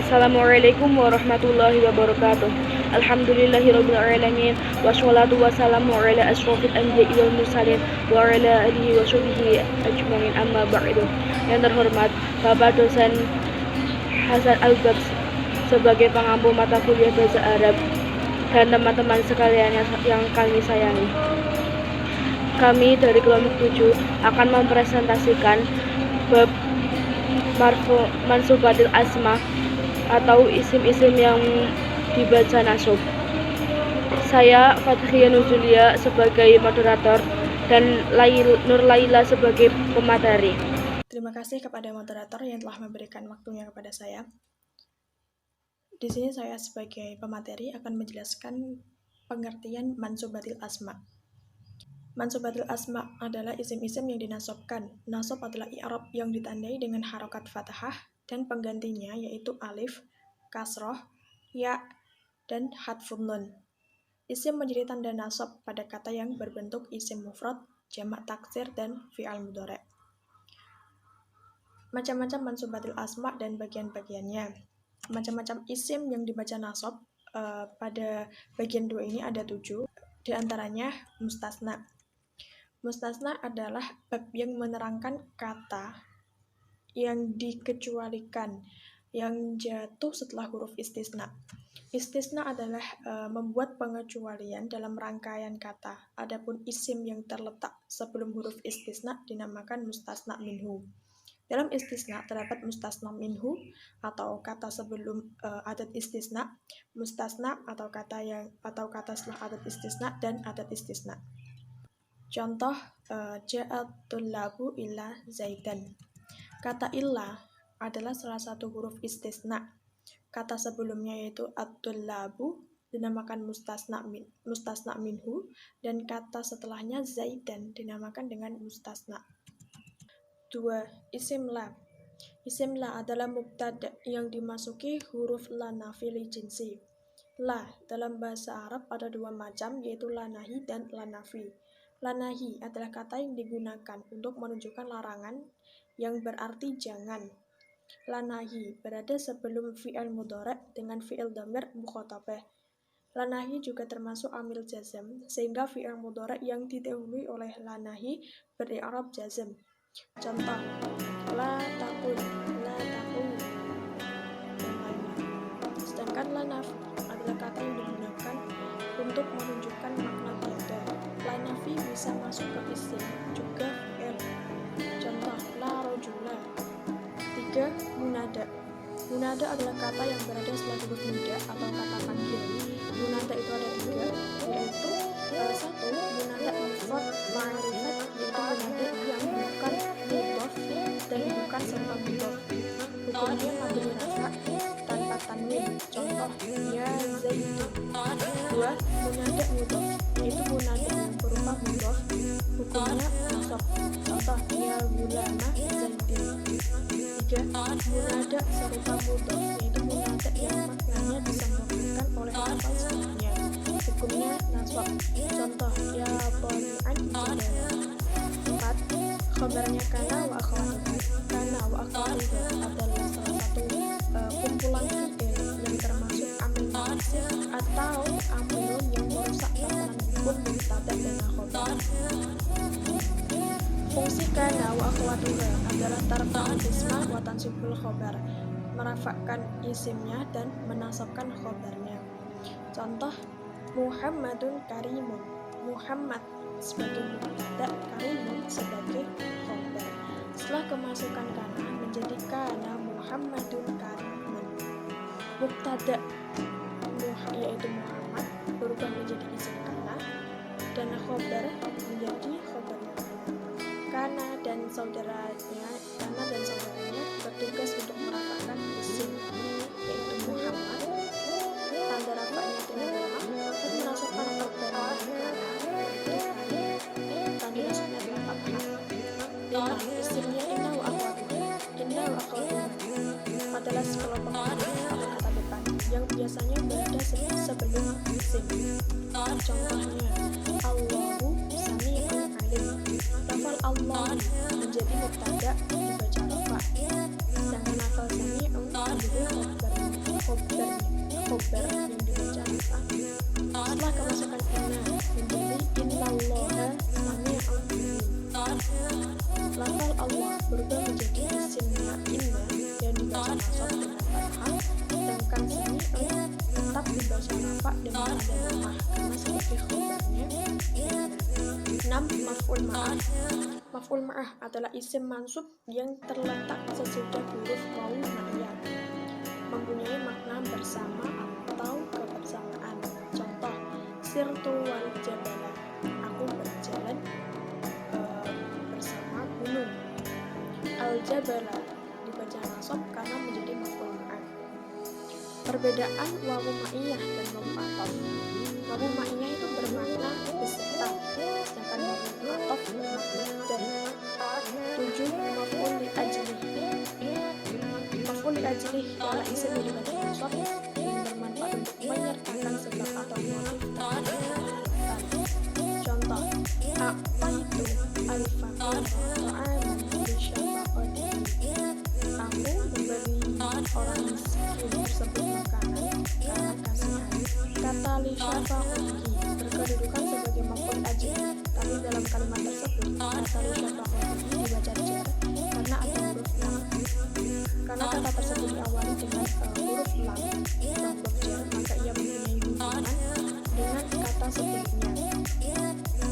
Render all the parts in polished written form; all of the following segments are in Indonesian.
Assalamualaikum warahmatullahi wabarakatuh. Alhamdulillahirabbil alamin wassalatu wassalamu ala asyrofil anbiya'i wal mursalin wa ala alihi wa sahbihi ajmain amma ba'du. Yang terhormat Bapak dosen Hasan Al-Babs sebagai pengampu mata kuliah bahasa Arab dan teman-teman sekalian yang kami sayangi. Kami dari kelompok 7 akan mempresentasikan bab mansubatil asma atau isim-isim yang dibaca nasab. Saya Fathia Nuzulia sebagai moderator dan Nur Laila sebagai pemateri. Terima kasih kepada moderator yang telah memberikan waktunya kepada saya. Di sini saya sebagai pemateri akan menjelaskan pengertian mansubatil asma. Mansubatil asma adalah isim-isim yang dinasabkan. Nasab adalah i'rab yang ditandai dengan harokat fathah dan penggantinya yaitu alif, kasroh, ya, dan hadfun nun. Isim menjadi tanda nasab pada kata yang berbentuk isim mufrad, jamak taksir, dan fi'al mudhari'. Macam-macam mansubatil asma dan bagian-bagiannya. Macam-macam isim yang dibaca nasab pada bagian 2 ini ada 7. Di antaranya mustasna. Mustasna adalah bab yang menerangkan kata yang dikecualikan, yang jatuh setelah huruf istisna. Istisna adalah membuat pengecualian dalam rangkaian kata. Adapun isim yang terletak sebelum huruf istisna dinamakan mustasna minhu. Dalam istisna terdapat mustasna minhu atau kata sebelum adat istisna, mustasna atau kata setelah adat istisna, dan adat istisna. Contoh ja'at tullabu illa zaidan. Kata illa adalah salah satu huruf istisna. Kata sebelumnya yaitu at-tullabu dinamakan mustasna minhu, dan kata setelahnya zaidan dinamakan dengan mustasna. 2. Isim la. Isim la adalah mubtada yang dimasuki huruf la nafi li jinsi. La dalam bahasa Arab ada 2 macam, yaitu la nahi dan la nafi. La nahi adalah kata yang digunakan untuk menunjukkan larangan yang berarti jangan. La nahi berada sebelum fi'il mudhari' dengan fi'il dhamir mukhatabah. La nahi juga termasuk amil jazm, sehingga fi'il mudhari' yang didahului oleh la nahi beri'rab jazm. Contoh, la takun, dan lainnya. Sedangkan la nafi adalah kata yang digunakan untuk menunjukkan makna tiada. La nafi bisa masuk ke isim, juga fi'il. Contoh, la rojula. 3. Munada. Munada adalah kata yang berada setelah huruf nida atau kata panggil. Munada itu ada 3, yaitu 1. Munada mufrad ma'rifat, yaitu munada yang bukan mudhaf dan bukan serta mudhaf. Hukumnya mabni rafa tanpa tanwin. Contoh, ya zaitun. 2. Munada mudhaf, yaitu munada yang berupa mudhaf. Hukumnya nasab. Contoh, ya gulama zaitun. 3. Munada serupa mudhaf, yaitu munada yang maknanya disambungkan oleh lafaz setelahnya. Hukumnya nasab. Contoh, ya bani'an jadala. 4. Khabarnya kana wa akhwatuhu. Kana wa akhwatuhu adalah salah satu kumpulan fi'il yang termasuk amil munsif atau amilun yang merusak tatanan hukum mubtada dan khabar. Fungsi kana wa akhwatuhu adalah tarfa'ul isma wa tansibul khabar, merafakkan isimnya dan menasabkan khabarnya. Contoh, Muhammadun karimun. Muhammad sebagai mubtada, karimun sebagai khabar. Setelah kemasukan kana menjadi kana Muhammadun karimun. Mubtada yaitu Muhammad berubah menjadi isim kana, dan khabar menjadi khabarnya kana dan saudaranya bertugas untuk merafakkan isim yaitu Muhammad, tanda rafaknya dengan lemah, dan menasabkan khabarnya kana tanda nasabnya dengan fathah. 5. Isimnya inna wa akhwatuhu. Inna wa akhwatuhu adalah sekelompok huruf atau kata depan yang biasanya berada sebelum isim. Contohnya, Allahu sami'un alim. Lafal Allah menjadi mubtada dibaca rafa, sedangkan lafal sami'un menjadi khabar. khobar yang dibaca apa. Setelah kemasukan inna menjadi innallaha sami'un alim. Lafal Allah berubah menjadi isimnya inna yang dibaca nasab dengan fathah, sedangkan sami'un tetap dibaca rafa dengan tanda lemah karena sebagai khobarnya. 6. Maf'ul ma'ah. Maf'ul ma'ah adalah isim mansub yang terletak sesudah huruf wawu ma'iyah, mempunyai makna bersama atau kebersamaan. Contoh, sirtu wal jabala, aku berjalan bersama gunung. Al jabala dibaca nasab karena menjadi maf'ul ma'ah. Perbedaan wawu ma'iyah dan wawu ataf. Wawu ma'iyah itu bermakna beserta, sedangkan wawu ataf bermakna dan. 7. Maf'ul li ajlih. Maf'ul li ajlih adalah isim yang dibaca nasab yang bermanfaat untuk menyertakan sebab atau motif terhadap. Contoh, a'taitu al-faqir ta'aman li syafaqatihi. Aku memberi orang miskin tersebut makanan karena kasihan. Kata li syafaqatihi berkedudukan sebagai maf'ul ajlih, tapi dalam kalimat tersebut kata li syafaqatihi dibaca jar karena ada huruf lam. Karena kata tersebut diawali dengan huruf lam atau huruf jar, maka ia mempunyai hubungan dengan kata sebelumnya.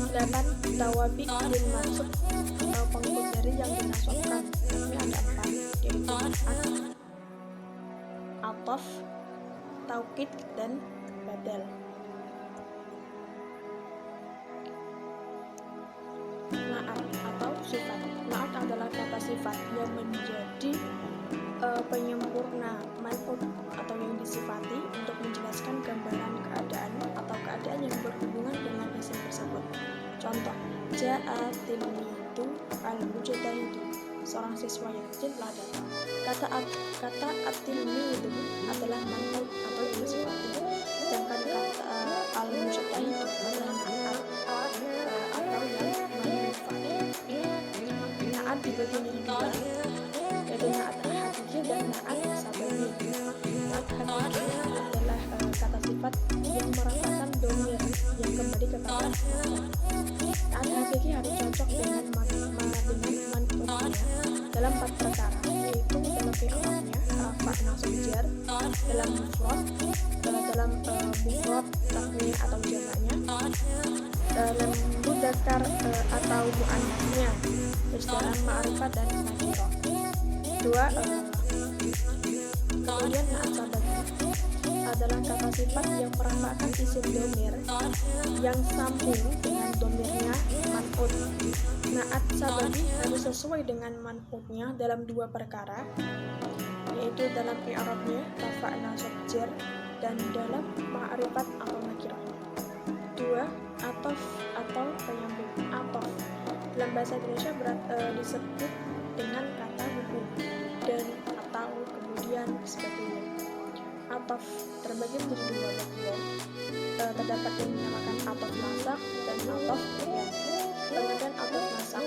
8. Tawabi bin mansub atau pengikut dari yang dinasabkan. Ini ada 4, yaitu na'at, ataf, taukid, dan badal. Na'at atau sifat. Na'at adalah kata sifat yang menjadi penyempurna man'ut atau yang disifati untuk menjelaskan gambaran keadaan atau keadaan yang berhubungan dengan isim tersebut. Contoh, ja'a tilmidu al-mujtahidu, seorang siswa yang rajin telah datang. Kata at-tilmidu adalah man'ut atau yang disifati, sedangkan kata al-mujtahidu adalah na'at atau yang man'ut. Na'at dibagi menjadi dua, yaitu na'at hakiki dan na'at sababi. Na'at hakiki adalah kata sifat yang merasakan domir yang kembali kepada na'at hakiki harus cocok dengan man'utnya dalam 4 perkara, yaitu dalam fi'ilnya, rafa, nasab, jar, dalam mufrad, dalam mufrad, tasniyah atau jamaknya, dalam mudzakkar atau muannasnya, terus dalam ma'rifat dan nakirah. 2. Kemudian na'at sababi adalah kata sifat yang merafa'kan isim domir yang sambung dengan domirnya man'ut. Na'at sababi harus sesuai dengan man'utnya dalam 2 perkara, yaitu dalam i'rabnya, rafa, nasab, jar, dan dalam ma'rifat atau nakirah. 2. Ataf atau penyambung. Ataf dalam bahasa Indonesia disebut dengan kata hubung dan atau kemudian sebagainya. Ataf terbagi menjadi 2 bagian. Terdapat yang dinamakan ataf nasak dan ataf bayan. Pengertian ataf nasak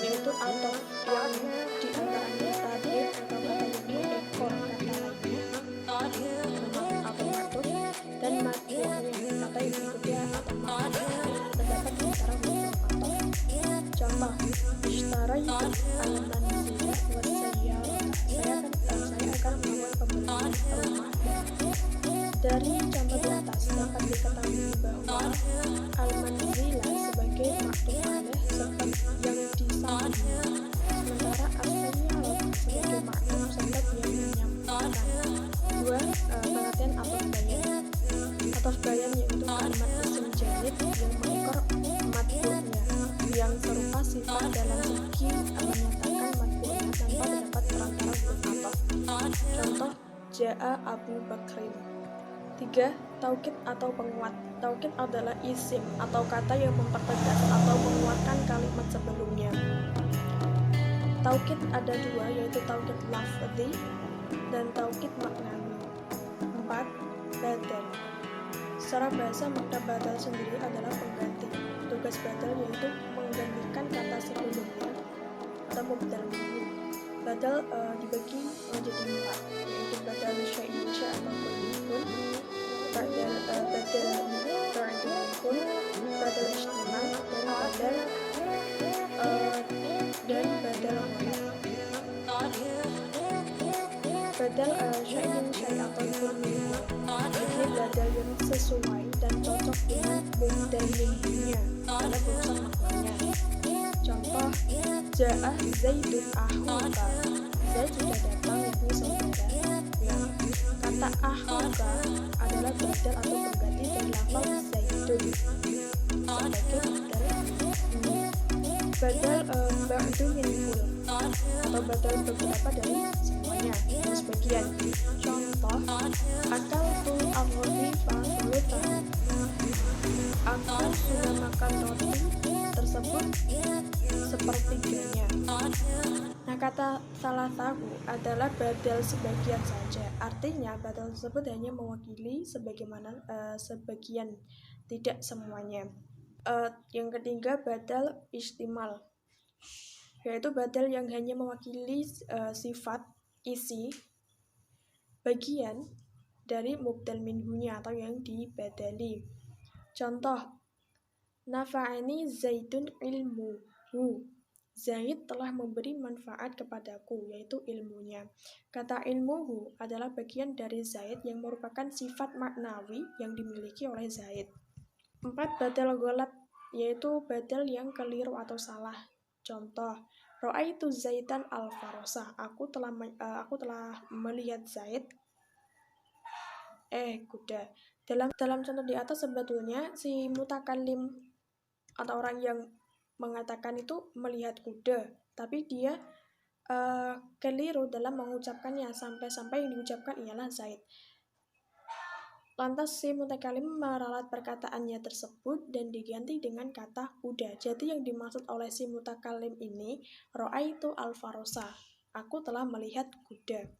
yaitu ataf yang diantaranya tadi atau kata yang mengekor kata lainnya, atau matuf, dan matufnya kata yang berikutnya atau matuf terdapat di antara huruf ataf. Contoh, ishtaraitu al-manzila was-sayyarah. Saya akan melakukan pembelian rumah. Dari contoh di atas dapat diketahui bahwa al-manzila sebagai maktub alaih sebab yang disambungnya, sementara as-sayyarah sebagai maktub sebab yang menyambungkan. 2. Pengertian ataf bayan. Ataf bayan yaitu kalimat isim jamid yang mengekor matbu'nya, yang serupa sifat dalam segi menyatakan matbu'nya tanpa terdapat perantara huruf ataf. Contoh, ja'a Abu Bakrin. 3. Taukid atau penguat. Taukid adalah isim atau kata yang mempertegas atau menguatkan kalimat sebelumnya. Taukid ada 2, yaitu taukid lafzi dan taukid maknawi. 4. Badal. Secara bahasa makna badal sendiri adalah pengganti. Tugas badal yaitu menggantikan kata sebelumnya atau mubdal minhu. badal dibagi menjadi 4, yaitu badal syai'in atau kun, badal kun, badal istimal, dan badal ghalab. Badal syai'in atau kun ini badal yang sesuai dan cocok dengan mubdal minhunya dalam urusan maknanya. Contoh, ja'ah Zaidun ahuka, Zaid sudah datang, yakni saudara. Nah, kata ahuka adalah badal atau pengganti dari lafaz Zaidun sebagai badal ba'du minhul atau badal beberapa dari semuanya dan sebagian. Contoh, akaltu al-ghafifa thuluthahu, aku sudah makan roti tersebut sepertiganya. Nah, kata salah tahu adalah badal sebagian saja. Artinya badal tersebut hanya mewakili sebagian, tidak semuanya. Yang ketiga, badal istimal, yaitu badal yang hanya mewakili sifat, isi, bagian dari mubdal minhunya atau yang dibadali. Contoh, nafa'ani Zaidun ilmuhu, Zaid telah memberi manfaat kepadaku, yaitu ilmunya. Kata ilmuhu adalah bagian dari Zaid yang merupakan sifat maknawi yang dimiliki oleh Zaid. 4. Badal ghalab, yaitu badal yang keliru atau salah. Contoh, ra'aitu Zaidan al-farosah, aku telah melihat Zaid kuda. Dalam contoh di atas sebetulnya si mutakallim atau orang yang mengatakan itu melihat kuda, tapi dia keliru dalam mengucapkannya, sampai-sampai yang diucapkan ialah Zaid. Lantas si mutakallim meralat perkataannya tersebut dan diganti dengan kata kuda. Jadi yang dimaksud oleh si mutakallim ini, ra'aitu al-farosah, aku telah melihat kuda.